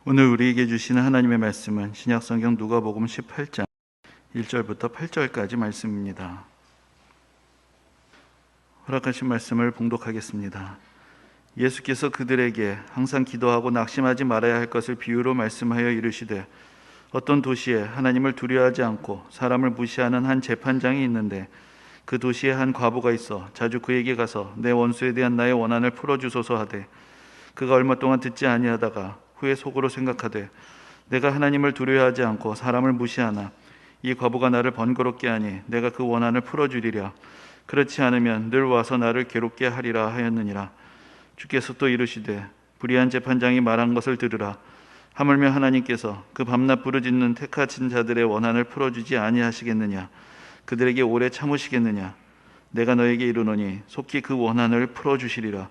오늘 우리에게 주시는 하나님의 말씀은 신약성경 누가복음 18장 1절부터 8절까지 말씀입니다. 허락하신 말씀을 봉독하겠습니다. 예수께서 그들에게 항상 기도하고 낙심하지 말아야 할 것을 비유로 말씀하여 이르시되, 어떤 도시에 하나님을 두려워하지 않고 사람을 무시하는 한 재판장이 있는데, 그 도시에 한 과부가 있어 자주 그에게 가서 내 원수에 대한 나의 원한을 풀어주소서 하되, 그가 얼마 동안 듣지 아니하다가 후에 속으로 생각하되, 내가 하나님을 두려워하지 않고 사람을 무시하나 이 과부가 나를 번거롭게 하니 내가 그 원한을 풀어주리랴. 그렇지 않으면 늘 와서 나를 괴롭게 하리라 하였느니라. 주께서 또 이르시되, 불의한 재판장이 말한 것을 들으라. 하물며 하나님께서 그 밤낮 부르짖는 택하신 자들의 원한을 풀어주지 아니하시겠느냐? 그들에게 오래 참으시겠느냐? 내가 너에게 이르노니 속히 그 원한을 풀어주시리라.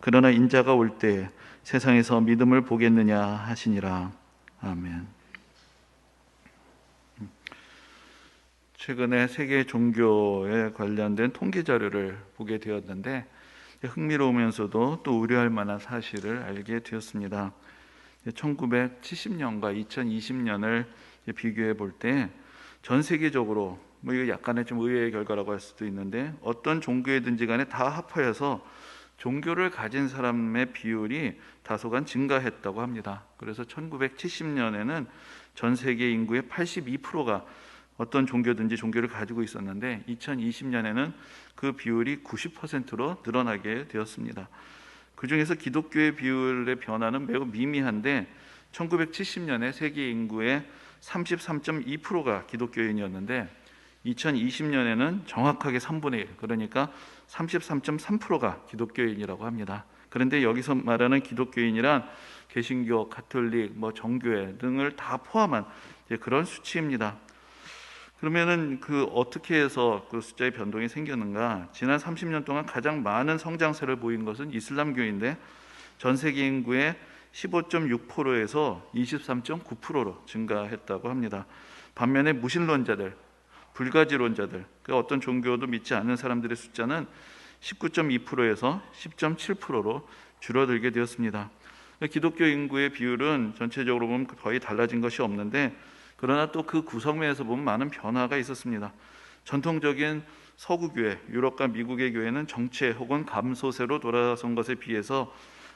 그러나 인자가 올 때에 세상에서 믿음을 보겠느냐 하시니라. 아멘. 최근에 세계 종교에 관련된 통계 자료를 보게 되었는데, 흥미로우면서도 또 우려할 만한 사실을 알게 되었습니다. 1970년과 2020년을 비교해 볼 때 전 세계적으로, 이거 약간의 좀 의외의 결과라고 할 수도 있는데, 어떤 종교이든지 간에 다 합하여서 종교를 가진 사람의 비율이 다소간 증가했다고 합니다. 그래서 1970년에는 전 세계 인구의 82%가 어떤 종교든지 종교를 가지고 있었는데, 2020년에는 그 비율이 90%로 늘어나게 되었습니다. 그 중에서 기독교의 비율의 변화는 매우 미미한데, 1970년에 세계 인구의 33.2%가 기독교인이었는데 2020년에는 정확하게 3분의 1, 그러니까 33.3%가 기독교인이라고 합니다. 그런데 여기서 말하는 기독교인이란 개신교, 가톨릭, 정교회 등을 다 포함한 그런 수치입니다. 그러면은 어떻게 해서 그 숫자의 변동이 생겼는가? 지난 30년 동안 가장 많은 성장세를 보인 것은 이슬람교인데, 전 세계 인구의 15.6%에서 23.9%로 증가했다고 합니다. 반면에 무신론자들, 불가지론자들, 어떤 종교도 믿지 않는 사람들의 숫자는 19.2%에서 10.7%로 줄어들게 되었습니다. 기독교 인구의 비율은 전체적으로 보면 거의 달라진 것이 없는데, 그러나 또 그 구성면에서 보면 많은 변화가 있었습니다. 전통적인 서구교회, 유럽과 미국의 교회는 정체 혹은 감소세로 돌아선 것에 비해서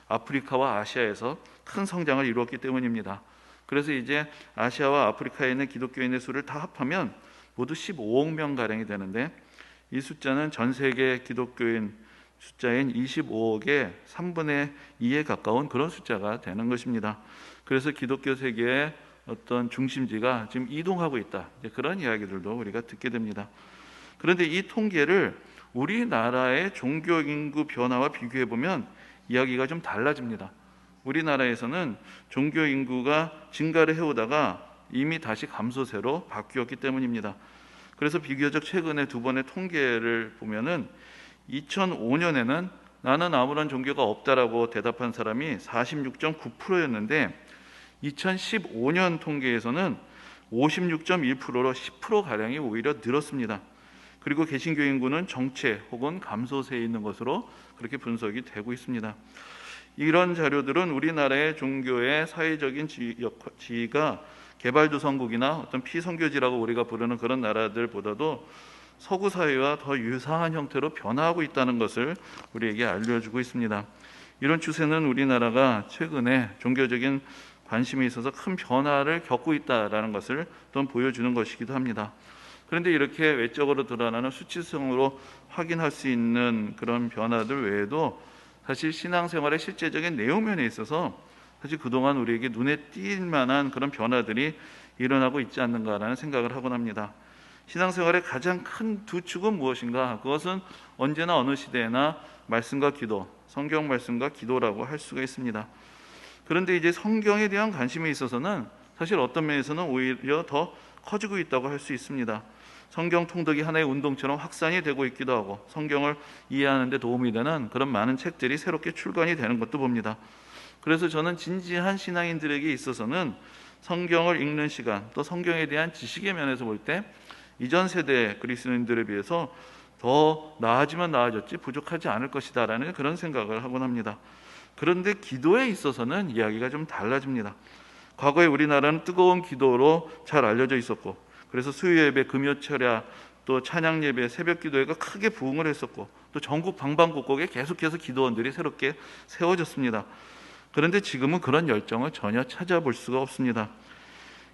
아프리카와 아시아에서 큰 성장을 이루었기 때문입니다. 그래서 이제 아시아와 아프리카에 있는 기독교인의 수를 다 합하면 모두 15억 명가량이 되는데, 이 숫자는 전 세계 기독교인 숫자인 25억의 3분의 2에 가까운 그런 숫자가 되는 것입니다. 그래서 기독교 세계의 어떤 중심지가 지금 이동하고 있다, 그런 이야기들도 우리가 듣게 됩니다. 그런데 이 통계를 우리나라의 종교 인구 변화와 비교해 보면 이야기가 좀 달라집니다. 우리나라에서는 종교 인구가 증가를 해오다가 이미 다시 감소세로 바뀌었기 때문입니다. 그래서 비교적 최근에 두 번의 통계를 보면은 2005년에는 나는 아무런 종교가 없다라고 대답한 사람이 46.9%였는데 2015년 통계에서는 56.1%로 10%가량이 오히려 늘었습니다. 그리고 개신교 인구는 정체 혹은 감소세에 있는 것으로 그렇게 분석이 되고 있습니다. 이런 자료들은 우리나라의 종교의 사회적인 지위가 개발도상국이나 어떤 피선교지라고 우리가 부르는 그런 나라들보다도 서구 사회와 더 유사한 형태로 변화하고 있다는 것을 우리에게 알려주고 있습니다. 이런 추세는 우리나라가 최근에 종교적인 관심에 있어서 큰 변화를 겪고 있다는 것을 또 보여주는 것이기도 합니다. 그런데 이렇게 외적으로 드러나는 수치성으로 확인할 수 있는 그런 변화들 외에도 사실 신앙생활의 실제적인 내용면에 있어서 사실 그동안 우리에게 눈에 띌 만한 그런 변화들이 일어나고 있지 않는가라는 생각을 하곤 합니다. 신앙생활의 가장 큰 두 축은 무엇인가? 그것은 언제나 어느 시대에나 말씀과 기도, 성경 말씀과 기도라고 할 수가 있습니다. 그런데 이제 성경에 대한 관심에 있어서는 사실 어떤 면에서는 오히려 더 커지고 있다고 할 수 있습니다. 성경 통독이 하나의 운동처럼 확산이 되고 있기도 하고, 성경을 이해하는 데 도움이 되는 그런 많은 책들이 새롭게 출간이 되는 것도 봅니다. 그래서 저는 진지한 신앙인들에게 있어서는 성경을 읽는 시간, 또 성경에 대한 지식의 면에서 볼 때 이전 세대 그리스도인들에 비해서 더 나아지면 나아졌지 부족하지 않을 것이다 라는 그런 생각을 하곤 합니다. 그런데 기도에 있어서는 이야기가 좀 달라집니다. 과거에 우리나라는 뜨거운 기도로 잘 알려져 있었고, 그래서 수요 예배, 금요 철야, 또 찬양 예배, 새벽 기도회가 크게 부흥을 했었고, 또 전국 방방곡곡에 계속해서 기도원들이 새롭게 세워졌습니다. 그런데 지금은 그런 열정을 전혀 찾아볼 수가 없습니다.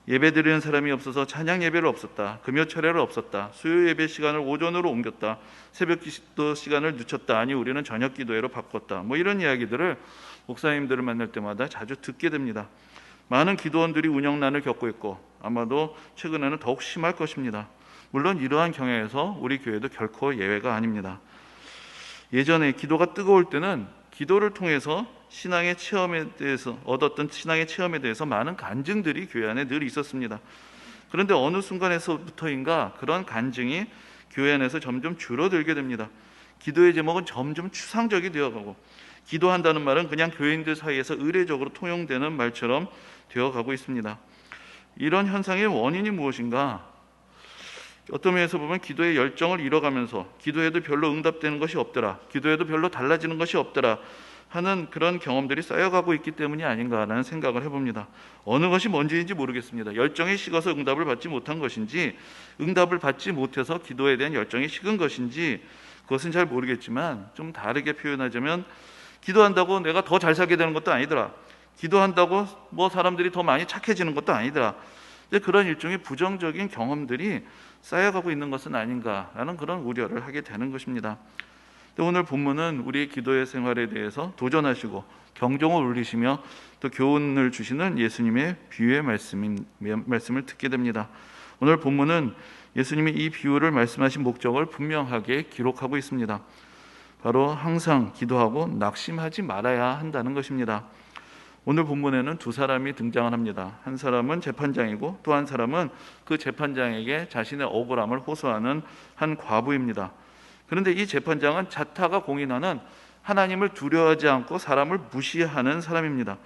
예배 드리는 사람이 없어서 찬양 예배를 없었다, 금요 철야를 없었다, 수요 예배 시간을 오전으로 옮겼다, 새벽 기도 시간을 늦췄다, 아니 우리는 저녁 기도회로 바꿨다, 뭐 이런 이야기들을 목사님들을 만날 때마다 자주 듣게 됩니다. 많은 기도원들이 운영난을 겪고 있고 아마도 최근에는 더욱 심할 것입니다. 물론 이러한 경향에서 우리 교회도 결코 예외가 아닙니다. 예전에 기도가 뜨거울 때는 기도를 통해서 신앙의 체험에 대해서 얻었던 신앙의 체험에 대해서 많은 간증들이 교회 안에 늘 있었습니다. 그런데 어느 순간에서부터인가 그런 간증이 교회 안에서 점점 줄어들게 됩니다. 기도의 제목은 점점 추상적이 되어가고, 기도한다는 말은 그냥 교인들 사이에서 의례적으로 통용되는 말처럼 되어가고 있습니다. 이런 현상의 원인이 무엇인가? 어떤 면에서 보면 기도의 열정을 잃어가면서 기도해도 별로 응답되는 것이 없더라, 기도해도 별로 달라지는 것이 없더라 하는 그런 경험들이 쌓여가고 있기 때문이 아닌가라는 생각을 해봅니다. 어느 것이 뭔지인지 모르겠습니다. 열정이 식어서 응답을 받지 못한 것인지, 응답을 받지 못해서 기도에 대한 열정이 식은 것인지, 그것은 잘 모르겠지만 좀 다르게 표현하자면, 기도한다고 내가 더 잘 살게 되는 것도 아니더라, 기도한다고 뭐 사람들이 더 많이 착해지는 것도 아니더라, 그런 일종의 부정적인 경험들이 쌓여가고 있는 것은 아닌가라는 그런 우려를 하게 되는 것입니다. 오늘 본문은 우리의 기도의 생활에 대해서 도전하시고 경종을 울리시며 또 교훈을 주시는 예수님의 비유의 말씀을 듣게 됩니다. 오늘 본문은 예수님이 이 비유를 말씀하신 목적을 분명하게 기록하고 있습니다. 바로 항상 기도하고 낙심하지 말아야 한다는 것입니다. 오늘 본문에는 두 사람이 등장을 합니다. 한 사람은 재판장이고 또 한 사람은 그 재판장에게 자신의 억울함을 호소하는 한 과부입니다. 그런데 이 재판장은 자타가 공인하는 하나님을 두려워하지 않고 사람을 무시하는 사람입니다.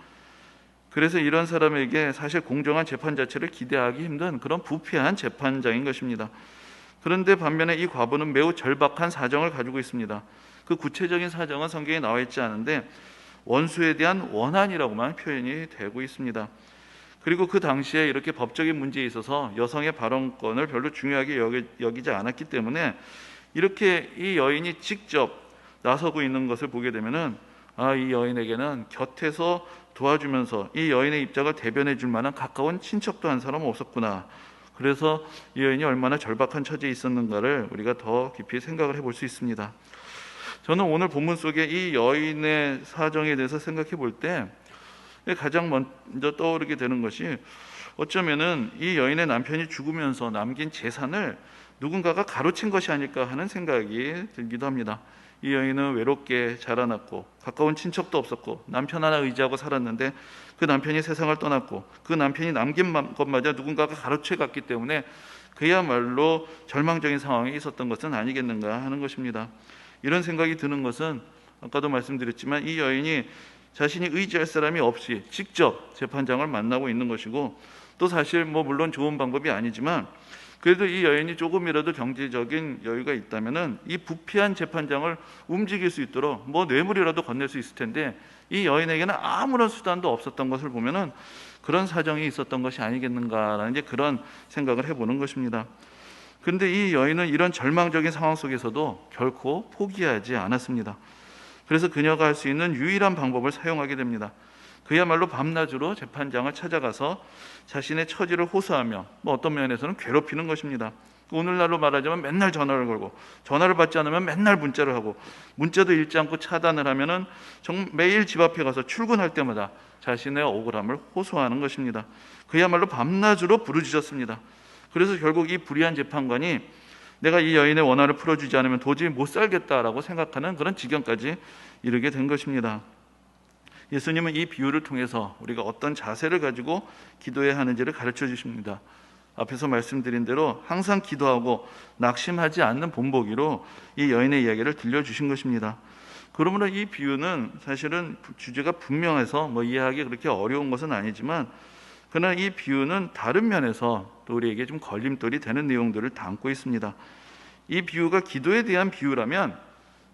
그래서 이런 사람에게 사실 공정한 재판 자체를 기대하기 힘든 그런 부패한 재판장인 것입니다. 그런데 반면에 이 과부는 매우 절박한 사정을 가지고 있습니다. 그 구체적인 사정은 성경에 나와 있지 않은데 원수에 대한 원한이라고만 표현이 되고 있습니다. 그리고 그 당시에 이렇게 법적인 문제에 있어서 여성의 발언권을 별로 중요하게 여기지 않았기 때문에 이렇게 이 여인이 직접 나서고 있는 것을 보게 되면은, 이 여인에게는 곁에서 도와주면서 이 여인의 입장을 대변해 줄 만한 가까운 친척도 한 사람은 없었구나. 그래서 이 여인이 얼마나 절박한 처지에 있었는가를 우리가 더 깊이 생각을 해볼 수 있습니다. 저는 오늘 본문 속에 이 여인의 사정에 대해서 생각해 볼 때 가장 먼저 떠오르게 되는 것이, 어쩌면은 이 여인의 남편이 죽으면서 남긴 재산을 누군가가 가로챈 것이 아닐까 하는 생각이 들기도 합니다. 이 여인은 외롭게 자라났고 가까운 친척도 없었고 남편 하나 의지하고 살았는데 그 남편이 세상을 떠났고 그 남편이 남긴 것마저 누군가가 가로채 갔기 때문에 그야말로 절망적인 상황에 있었던 것은 아니겠는가 하는 것입니다. 이런 생각이 드는 것은 아까도 말씀드렸지만 이 여인이 자신이 의지할 사람이 없이 직접 재판장을 만나고 있는 것이고, 또 사실 물론 좋은 방법이 아니지만 그래도 이 여인이 조금이라도 경제적인 여유가 있다면은 이 부패한 재판장을 움직일 수 있도록 뇌물이라도 건넬 수 있을 텐데, 이 여인에게는 아무런 수단도 없었던 것을 보면은 그런 사정이 있었던 것이 아니겠는가라는 그런 생각을 해보는 것입니다. 그런데 이 여인은 이런 절망적인 상황 속에서도 결코 포기하지 않았습니다. 그래서 그녀가 할 수 있는 유일한 방법을 사용하게 됩니다. 그야말로 밤낮으로 재판장을 찾아가서 자신의 처지를 호소하며 어떤 면에서는 괴롭히는 것입니다. 오늘날로 말하자면 맨날 전화를 걸고, 전화를 받지 않으면 맨날 문자를 하고, 문자도 읽지 않고 차단을 하면은 매일 집 앞에 가서 출근할 때마다 자신의 억울함을 호소하는 것입니다. 그야말로 밤낮으로 부르짖었습니다. 그래서 결국 이 불의한 재판관이 내가 이 여인의 원한을 풀어주지 않으면 도저히 못 살겠다라고 생각하는 그런 지경까지 이르게 된 것입니다. 예수님은 이 비유를 통해서 우리가 어떤 자세를 가지고 기도해야 하는지를 가르쳐 주십니다. 앞에서 말씀드린 대로 항상 기도하고 낙심하지 않는 본보기로 이 여인의 이야기를 들려주신 것입니다. 그러므로 이 비유는 사실은 주제가 분명해서 이해하기 그렇게 어려운 것은 아니지만, 그러나 이 비유는 다른 면에서 또 우리에게 좀 걸림돌이 되는 내용들을 담고 있습니다. 이 비유가 기도에 대한 비유라면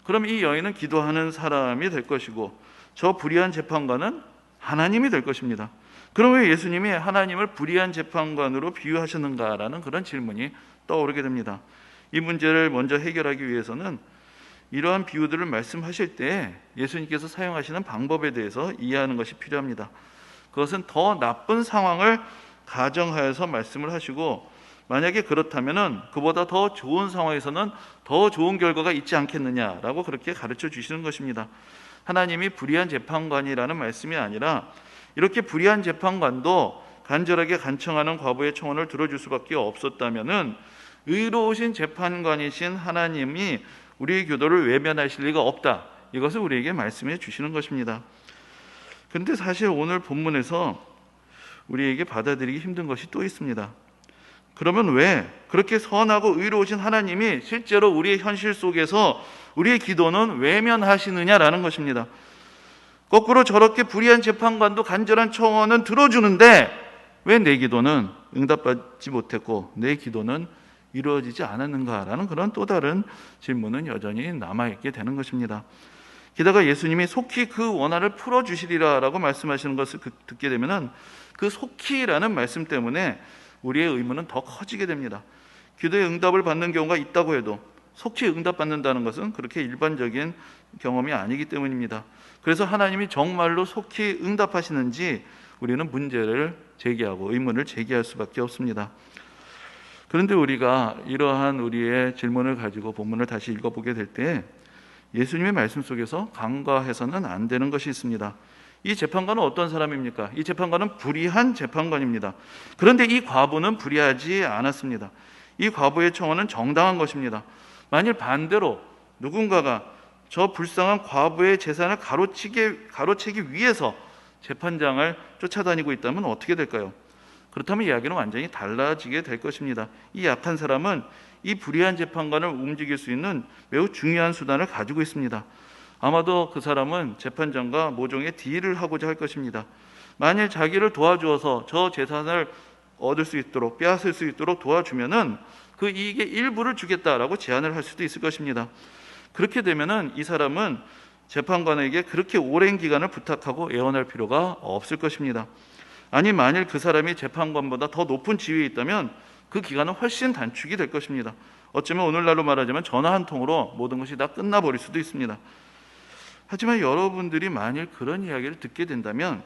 그럼 이 여인은 기도하는 사람이 될 것이고 저 불의한 재판관은 하나님이 될 것입니다. 그럼 왜 예수님이 하나님을 불의한 재판관으로 비유하셨는가라는 그런 질문이 떠오르게 됩니다. 이 문제를 먼저 해결하기 위해서는 이러한 비유들을 말씀하실 때 예수님께서 사용하시는 방법에 대해서 이해하는 것이 필요합니다. 그것은 더 나쁜 상황을 가정하여서 말씀을 하시고, 만약에 그렇다면 그보다 더 좋은 상황에서는 더 좋은 결과가 있지 않겠느냐라고 그렇게 가르쳐 주시는 것입니다. 하나님이 불의한 재판관이라는 말씀이 아니라 이렇게 불의한 재판관도 간절하게 간청하는 과부의 청원을 들어줄 수밖에 없었다면 의로우신 재판관이신 하나님이 우리의 기도를 외면하실 리가 없다. 이것을 우리에게 말씀해 주시는 것입니다. 그런데 사실 오늘 본문에서 우리에게 받아들이기 힘든 것이 또 있습니다. 그러면 왜 그렇게 선하고 의로우신 하나님이 실제로 우리의 현실 속에서 우리의 기도는 외면하시느냐라는 것입니다. 거꾸로 저렇게 불의한 재판관도 간절한 청원은 들어주는데 왜 내 기도는 응답받지 못했고 내 기도는 이루어지지 않았는가라는 그런 또 다른 질문은 여전히 남아있게 되는 것입니다. 게다가 예수님이 속히 그 원한을 풀어주시리라라고 말씀하시는 것을 듣게 되면 그 속히라는 말씀 때문에 우리의 의문은 더 커지게 됩니다. 기도의 응답을 받는 경우가 있다고 해도 속히 응답받는다는 것은 그렇게 일반적인 경험이 아니기 때문입니다. 그래서 하나님이 정말로 속히 응답하시는지 우리는 문제를 제기하고 의문을 제기할 수밖에 없습니다. 그런데 우리가 이러한 우리의 질문을 가지고 본문을 다시 읽어보게 될 때 예수님의 말씀 속에서 간과해서는 안 되는 것이 있습니다. 이 재판관은 어떤 사람입니까? 이 재판관은 불의한 재판관입니다. 그런데 이 과부는 불의하지 않았습니다. 이 과부의 청원은 정당한 것입니다. 만일 반대로 누군가가 저 불쌍한 과부의 재산을 가로채기 위해서 재판장을 쫓아다니고 있다면 어떻게 될까요? 그렇다면 이야기는 완전히 달라지게 될 것입니다. 이 약한 사람은 이 불의한 재판관을 움직일 수 있는 매우 중요한 수단을 가지고 있습니다. 아마도 그 사람은 재판장과 모종의 딜을 하고자 할 것입니다. 만일 자기를 도와주어서 저 재산을 얻을 수 있도록, 빼앗을 수 있도록 도와주면은 그 이익의 일부를 주겠다라고 제안을 할 수도 있을 것입니다. 그렇게 되면은 이 사람은 재판관에게 그렇게 오랜 기간을 부탁하고 애원할 필요가 없을 것입니다. 아니, 만일 그 사람이 재판관보다 더 높은 지위에 있다면 그 기간은 훨씬 단축이 될 것입니다. 어쩌면 오늘날로 말하자면 전화 한 통으로 모든 것이 다 끝나버릴 수도 있습니다. 하지만 여러분들이 만일 그런 이야기를 듣게 된다면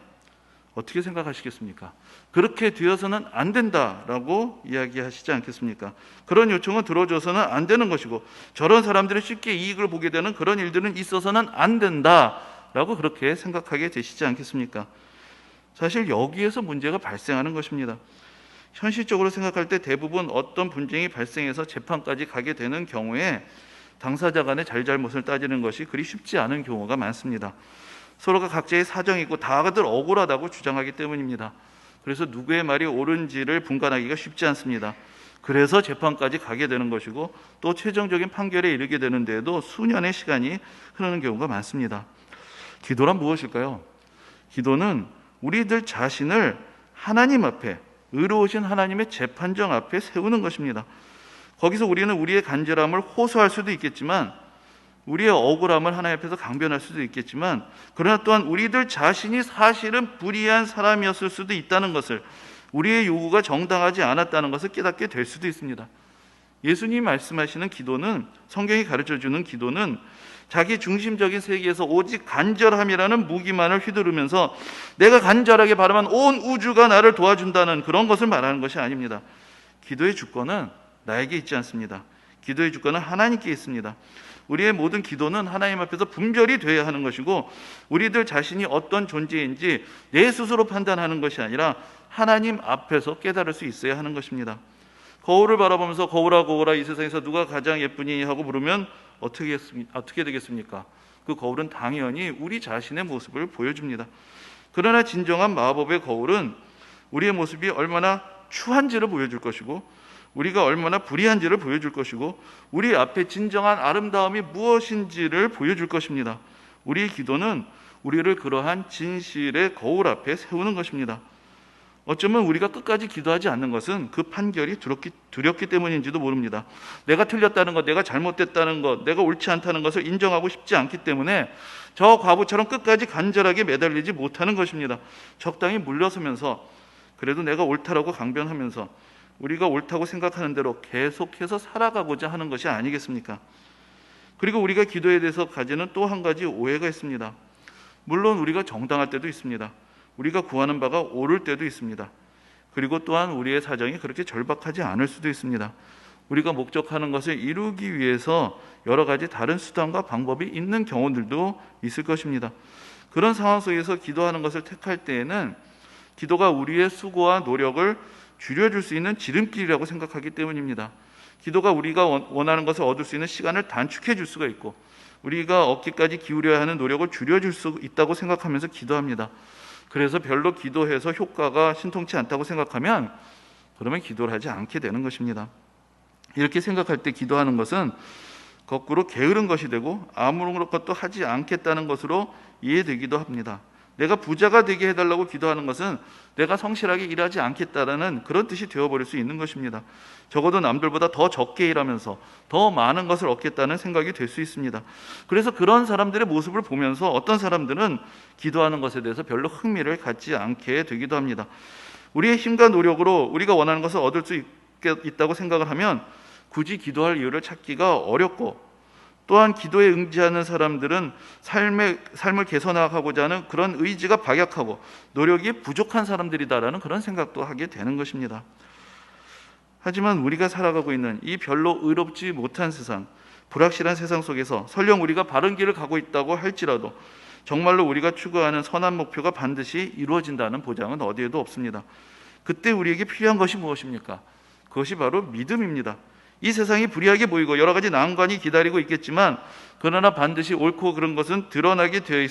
어떻게 생각하시겠습니까? 그렇게 되어서는 안 된다라고 이야기하시지 않겠습니까? 그런 요청은 들어줘서는 안 되는 것이고 저런 사람들이 쉽게 이익을 보게 되는 그런 일들은 있어서는 안 된다라고 그렇게 생각하게 되시지 않겠습니까? 사실 여기에서 문제가 발생하는 것입니다. 현실적으로 생각할 때 대부분 어떤 분쟁이 발생해서 재판까지 가게 되는 경우에 당사자 간의 잘잘못을 따지는 것이 그리 쉽지 않은 경우가 많습니다. 서로가 각자의 사정이 있고 다들 억울하다고 주장하기 때문입니다. 그래서 누구의 말이 옳은지를 분간하기가 쉽지 않습니다. 그래서 재판까지 가게 되는 것이고 또 최종적인 판결에 이르게 되는 데에도 수년의 시간이 흐르는 경우가 많습니다. 기도란 무엇일까요? 기도는 우리들 자신을 하나님 앞에, 의로우신 하나님의 재판정 앞에 세우는 것입니다. 거기서 우리는 우리의 간절함을 호소할 수도 있겠지만 우리의 억울함을 하나님 앞에서 강변할 수도 있겠지만 그러나 또한 우리들 자신이 사실은 불의한 사람이었을 수도 있다는 것을, 우리의 요구가 정당하지 않았다는 것을 깨닫게 될 수도 있습니다. 예수님이 말씀하시는 기도는, 성경이 가르쳐주는 기도는 자기 중심적인 세계에서 오직 간절함이라는 무기만을 휘두르면서 내가 간절하게 바라면 온 우주가 나를 도와준다는 그런 것을 말하는 것이 아닙니다. 기도의 주권은 나에게 있지 않습니다. 기도의 주권은 하나님께 있습니다. 우리의 모든 기도는 하나님 앞에서 분별이 되어야 하는 것이고 우리들 자신이 어떤 존재인지 내 스스로 판단하는 것이 아니라 하나님 앞에서 깨달을 수 있어야 하는 것입니다. 거울을 바라보면서 거울아 거울아 이 세상에서 누가 가장 예쁘니 하고 물으면 어떻게 되겠습니까? 그 거울은 당연히 우리 자신의 모습을 보여줍니다. 그러나 진정한 마법의 거울은 우리의 모습이 얼마나 추한지를 보여줄 것이고 우리가 얼마나 불의한지를 보여줄 것이고 우리 앞에 진정한 아름다움이 무엇인지를 보여줄 것입니다. 우리의 기도는 우리를 그러한 진실의 거울 앞에 세우는 것입니다. 어쩌면 우리가 끝까지 기도하지 않는 것은 그 판결이 두렵기 때문인지도 모릅니다. 내가 틀렸다는 것, 내가 잘못됐다는 것, 내가 옳지 않다는 것을 인정하고 싶지 않기 때문에 저 과부처럼 끝까지 간절하게 매달리지 못하는 것입니다. 적당히 물러서면서 그래도 내가 옳다라고 강변하면서 우리가 옳다고 생각하는 대로 계속해서 살아가고자 하는 것이 아니겠습니까? 그리고 우리가 기도에 대해서 가지는 또 한 가지 오해가 있습니다. 물론 우리가 정당할 때도 있습니다. 우리가 구하는 바가 옳을 때도 있습니다. 그리고 또한 우리의 사정이 그렇게 절박하지 않을 수도 있습니다. 우리가 목적하는 것을 이루기 위해서 여러 가지 다른 수단과 방법이 있는 경우들도 있을 것입니다. 그런 상황 속에서 기도하는 것을 택할 때에는 기도가 우리의 수고와 노력을 줄여줄 수 있는 지름길이라고 생각하기 때문입니다. 기도가 우리가 원하는 것을 얻을 수 있는 시간을 단축해 줄 수가 있고 우리가 얻기까지 기울여야 하는 노력을 줄여줄 수 있다고 생각하면서 기도합니다. 그래서 별로 기도해서 효과가 신통치 않다고 생각하면 그러면 기도를 하지 않게 되는 것입니다. 이렇게 생각할 때 기도하는 것은 거꾸로 게으른 것이 되고 아무것도 하지 않겠다는 것으로 이해되기도 합니다. 내가 부자가 되게 해달라고 기도하는 것은 내가 성실하게 일하지 않겠다라는 그런 뜻이 되어버릴 수 있는 것입니다. 적어도 남들보다 더 적게 일하면서 더 많은 것을 얻겠다는 생각이 될 수 있습니다. 그래서 그런 사람들의 모습을 보면서 어떤 사람들은 기도하는 것에 대해서 별로 흥미를 갖지 않게 되기도 합니다. 우리의 힘과 노력으로 우리가 원하는 것을 얻을 수 있다고 생각을 하면 굳이 기도할 이유를 찾기가 어렵고 또한 기도에 응지하는 사람들은 삶을 개선하고자 하는 그런 의지가 박약하고 노력이 부족한 사람들이다라는 그런 생각도 하게 되는 것입니다. 하지만 우리가 살아가고 있는 이 별로 의롭지 못한 세상, 불확실한 세상 속에서 설령 우리가 바른 길을 가고 있다고 할지라도 정말로 우리가 추구하는 선한 목표가 반드시 이루어진다는 보장은 어디에도 없습니다. 그때 우리에게 필요한 것이 무엇입니까? 그것이 바로 믿음입니다. 이 세상이 불의하게 보이고 여러 가지 난관이 기다리고 있겠지만 그러나 반드시 옳고 그른 것은 드러나게 되어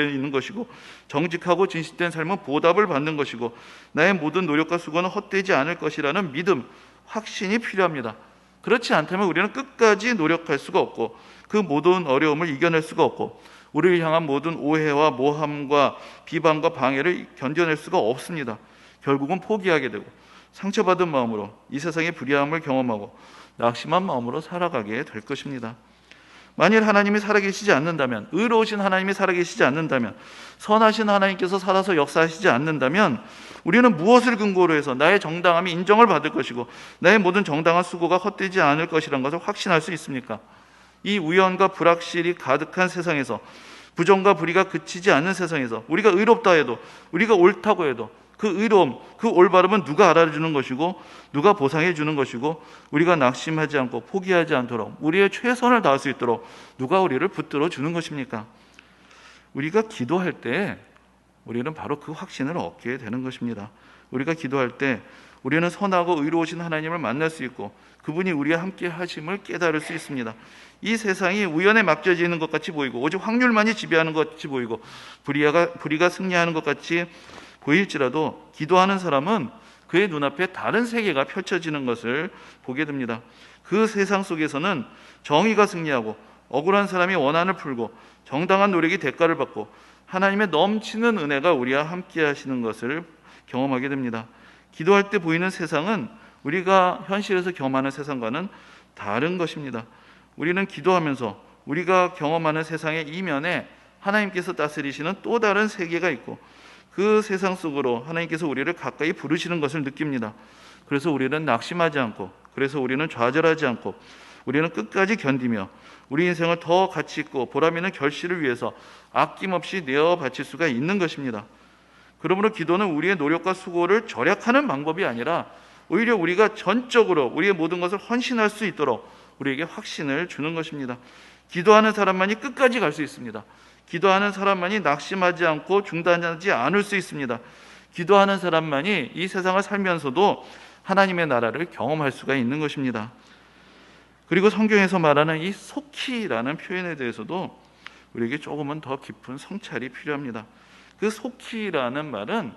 있는 것이고 정직하고 진실된 삶은 보답을 받는 것이고 나의 모든 노력과 수고는 헛되지 않을 것이라는 믿음, 확신이 필요합니다. 그렇지 않다면 우리는 끝까지 노력할 수가 없고 그 모든 어려움을 이겨낼 수가 없고 우리를 향한 모든 오해와 모함과 비방과 방해를 견뎌낼 수가 없습니다. 결국은 포기하게 되고 상처받은 마음으로 이 세상의 불의함을 경험하고 낙심한 마음으로 살아가게 될 것입니다. 만일 하나님이 살아계시지 않는다면, 의로우신 하나님이 살아계시지 않는다면, 선하신 하나님께서 살아서 역사하시지 않는다면 우리는 무엇을 근거로 해서 나의 정당함이 인정을 받을 것이고 나의 모든 정당한 수고가 헛되지 않을 것이라는 것을 확신할 수 있습니까? 이 우연과 불확실이 가득한 세상에서 부정과 불의가 그치지 않는 세상에서 우리가 의롭다 해도 우리가 옳다고 해도 그 의로움, 그 올바름은 누가 알아주는 것이고 누가 보상해 주는 것이고 우리가 낙심하지 않고 포기하지 않도록 우리의 최선을 다할 수 있도록 누가 우리를 붙들어 주는 것입니까? 우리가 기도할 때 우리는 바로 그 확신을 얻게 되는 것입니다. 우리가 기도할 때 우리는 선하고 의로우신 하나님을 만날 수 있고 그분이 우리와 함께 하심을 깨달을 수 있습니다. 이 세상이 우연에 맡겨지는 것 같이 보이고 오직 확률만이 지배하는 것 같이 보이고 불의가 승리하는 것 같이 보일지라도 기도하는 사람은 그의 눈앞에 다른 세계가 펼쳐지는 것을 보게 됩니다. 그 세상 속에서는 정의가 승리하고 억울한 사람이 원한을 풀고 정당한 노력이 대가를 받고 하나님의 넘치는 은혜가 우리와 함께 하시는 것을 경험하게 됩니다. 기도할 때 보이는 세상은 우리가 현실에서 경험하는 세상과는 다른 것입니다. 우리는 기도하면서 우리가 경험하는 세상의 이면에 하나님께서 다스리시는 또 다른 세계가 있고 그 세상 속으로 하나님께서 우리를 가까이 부르시는 것을 느낍니다. 그래서 우리는 낙심하지 않고 그래서 우리는 좌절하지 않고 우리는 끝까지 견디며 우리 인생을 더 가치 있고 보람 있는 결실을 위해서 아낌없이 내어 바칠 수가 있는 것입니다. 그러므로 기도는 우리의 노력과 수고를 절약하는 방법이 아니라 오히려 우리가 전적으로 우리의 모든 것을 헌신할 수 있도록 우리에게 확신을 주는 것입니다. 기도하는 사람만이 끝까지 갈 수 있습니다. 기도하는 사람만이 낙심하지 않고 중단하지 않을 수 있습니다. 기도하는 사람만이 이 세상을 살면서도 하나님의 나라를 경험할 수가 있는 것입니다. 그리고 성경에서 말하는 이 속히라는 표현에 대해서도 우리에게 조금은 더 깊은 성찰이 필요합니다. 그 속히라는 말은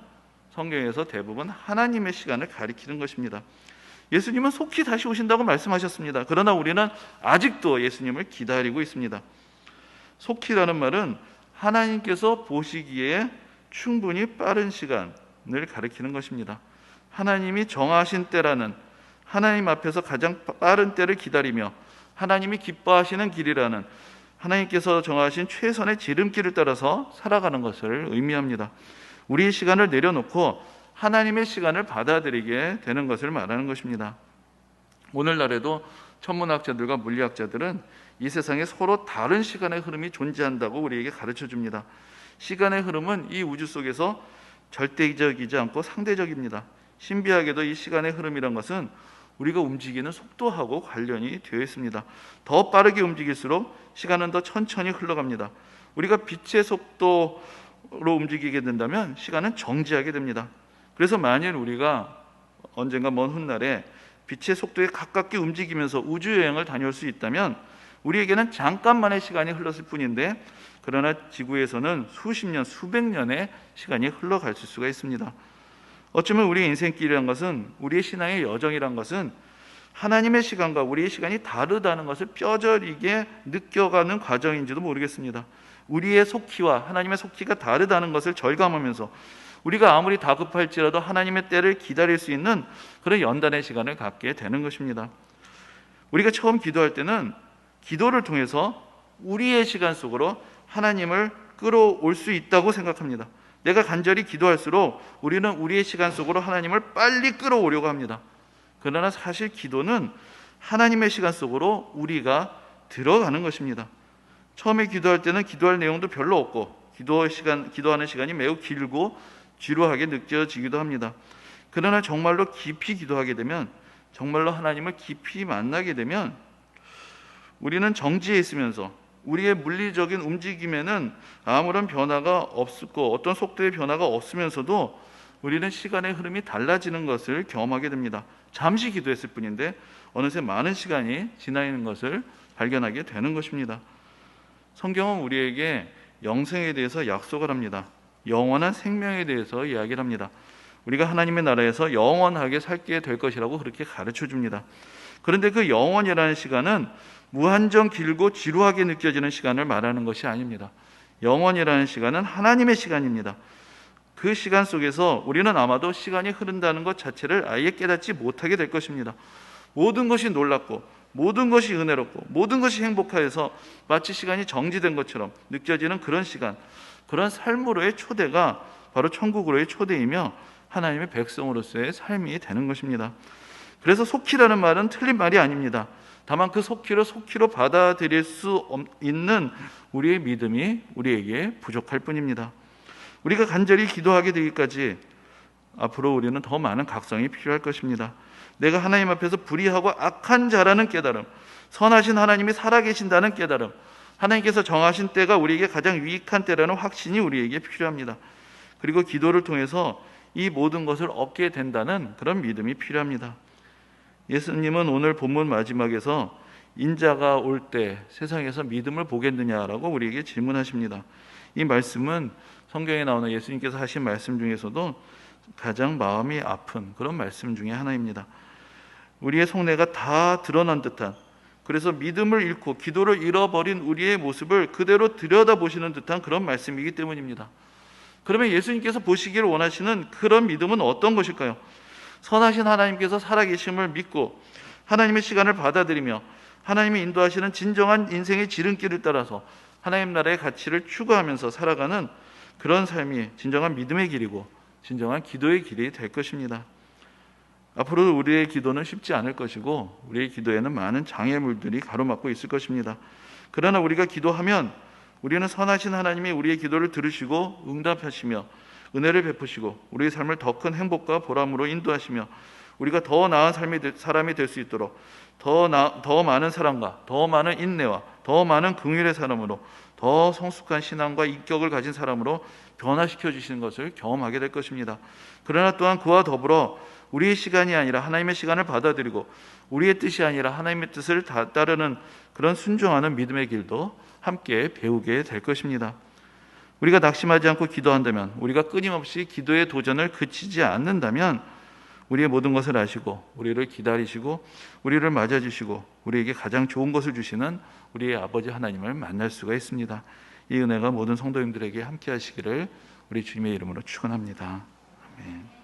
성경에서 대부분 하나님의 시간을 가리키는 것입니다. 예수님은 속히 다시 오신다고 말씀하셨습니다. 그러나 우리는 아직도 예수님을 기다리고 있습니다. 속히라는 말은 하나님께서 보시기에 충분히 빠른 시간, 가리키는 것입니다. 하나님이 정하신 때라는, 하나님 앞에서 가장 빠른 때를 기다리며 하나님이 기뻐하시는 길이라는, 하나님께서 정하신 최선의 지름길을 따라서 살아가는 것을 의미합니다. 우리의 시간을 내려놓고 하나님의 시간을 받아들이게 되는 것을 말하는 것입니다. 오늘날에도 천문학자들과 물리학자들은 이 세상에 서로 다른 시간의 흐름이 존재한다고 우리에게 가르쳐 줍니다. 시간의 흐름은 이 우주 속에서 절대적이지 않고 상대적입니다. 신비하게도 이 시간의 흐름이란 것은 우리가 움직이는 속도하고 관련이 되어 있습니다. 더 빠르게 움직일수록 시간은 더 천천히 흘러갑니다. 우리가 빛의 속도로 움직이게 된다면 시간은 정지하게 됩니다. 그래서 만일 우리가 언젠가 먼 훗날에 빛의 속도에 가깝게 움직이면서 우주여행을 다녀올 수 있다면 우리에게는 잠깐만의 시간이 흘렀을 뿐인데, 그러나 지구에서는 수십 년, 수백 년의 시간이 흘러갈 수가 있습니다. 어쩌면 우리의 인생길이란 것은, 우리의 신앙의 여정이란 것은 하나님의 시간과 우리의 시간이 다르다는 것을 뼈저리게 느껴가는 과정인지도 모르겠습니다. 우리의 속기와 하나님의 속기가 다르다는 것을 절감하면서 우리가 아무리 다급할지라도 하나님의 때를 기다릴 수 있는 그런 연단의 시간을 갖게 되는 것입니다. 우리가 처음 기도할 때는 기도를 통해서 우리의 시간 속으로 하나님을 끌어올 수 있다고 생각합니다. 내가 간절히 기도할수록 우리는 우리의 시간 속으로 하나님을 빨리 끌어오려고 합니다. 그러나 사실 기도는 하나님의 시간 속으로 우리가 들어가는 것입니다. 처음에 기도할 때는 기도할 내용도 별로 없고 기도하는 시간이 매우 길고 지루하게 느껴지기도 합니다. 그러나 정말로 깊이 기도하게 되면, 정말로 하나님을 깊이 만나게 되면 우리는 정지해 있으면서 우리의 물리적인 움직임에는 아무런 변화가 없고 어떤 속도의 변화가 없으면서도 우리는 시간의 흐름이 달라지는 것을 경험하게 됩니다. 잠시 기도했을 뿐인데 어느새 많은 시간이 지나 있는 것을 발견하게 되는 것입니다. 성경은 우리에게 영생에 대해서 약속을 합니다. 영원한 생명에 대해서 이야기를 합니다. 우리가 하나님의 나라에서 영원하게 살게 될 것이라고 그렇게 가르쳐 줍니다. 그런데 그 영원이라는 시간은 무한정 길고 지루하게 느껴지는 시간을 말하는 것이 아닙니다. 영원이라는 시간은 하나님의 시간입니다. 그 시간 속에서 우리는 아마도 시간이 흐른다는 것 자체를 아예 깨닫지 못하게 될 것입니다. 모든 것이 놀랍고 모든 것이 은혜롭고 모든 것이 행복해서 마치 시간이 정지된 것처럼 느껴지는 그런 시간, 그런 삶으로의 초대가 바로 천국으로의 초대이며 하나님의 백성으로서의 삶이 되는 것입니다. 그래서 속히라는 말은 틀린 말이 아닙니다. 다만 그 속히를 속히로 받아들일 수 있는 우리의 믿음이 우리에게 부족할 뿐입니다. 우리가 간절히 기도하게 되기까지 앞으로 우리는 더 많은 각성이 필요할 것입니다. 내가 하나님 앞에서 불의하고 악한 자라는 깨달음, 선하신 하나님이 살아계신다는 깨달음, 하나님께서 정하신 때가 우리에게 가장 유익한 때라는 확신이 우리에게 필요합니다. 그리고 기도를 통해서 이 모든 것을 얻게 된다는 그런 믿음이 필요합니다. 예수님은 오늘 본문 마지막에서 인자가 올 때 세상에서 믿음을 보겠느냐라고 우리에게 질문하십니다. 이 말씀은 성경에 나오는 예수님께서 하신 말씀 중에서도 가장 마음이 아픈 그런 말씀 중에 하나입니다. 우리의 속내가 다 드러난 듯한, 그래서 믿음을 잃고 기도를 잃어버린 우리의 모습을 그대로 들여다보시는 듯한 그런 말씀이기 때문입니다. 그러면 예수님께서 보시기를 원하시는 그런 믿음은 어떤 것일까요? 선하신 하나님께서 살아계심을 믿고 하나님의 시간을 받아들이며 하나님이 인도하시는 진정한 인생의 지름길을 따라서 하나님 나라의 가치를 추구하면서 살아가는 그런 삶이 진정한 믿음의 길이고 진정한 기도의 길이 될 것입니다. 앞으로 우리의 기도는 쉽지 않을 것이고 우리의 기도에는 많은 장애물들이 가로막고 있을 것입니다. 그러나 우리가 기도하면 우리는 선하신 하나님이 우리의 기도를 들으시고 응답하시며 은혜를 베푸시고 우리의 삶을 더 큰 행복과 보람으로 인도하시며 우리가 더 나은 사람이 될 수 있도록 더 많은 사랑과 더 많은 인내와 더 많은 긍휼의 사람으로 더 성숙한 신앙과 인격을 가진 사람으로 변화시켜 주시는 것을 경험하게 될 것입니다. 그러나 또한 그와 더불어 우리의 시간이 아니라 하나님의 시간을 받아들이고 우리의 뜻이 아니라 하나님의 뜻을 따르는 그런 순종하는 믿음의 길도 함께 배우게 될 것입니다. 우리가 낙심하지 않고 기도한다면, 우리가 끊임없이 기도의 도전을 그치지 않는다면 우리의 모든 것을 아시고 우리를 기다리시고 우리를 맞아주시고 우리에게 가장 좋은 것을 주시는 우리의 아버지 하나님을 만날 수가 있습니다. 이 은혜가 모든 성도님들에게 함께 하시기를 우리 주님의 이름으로 축원합니다. 아멘.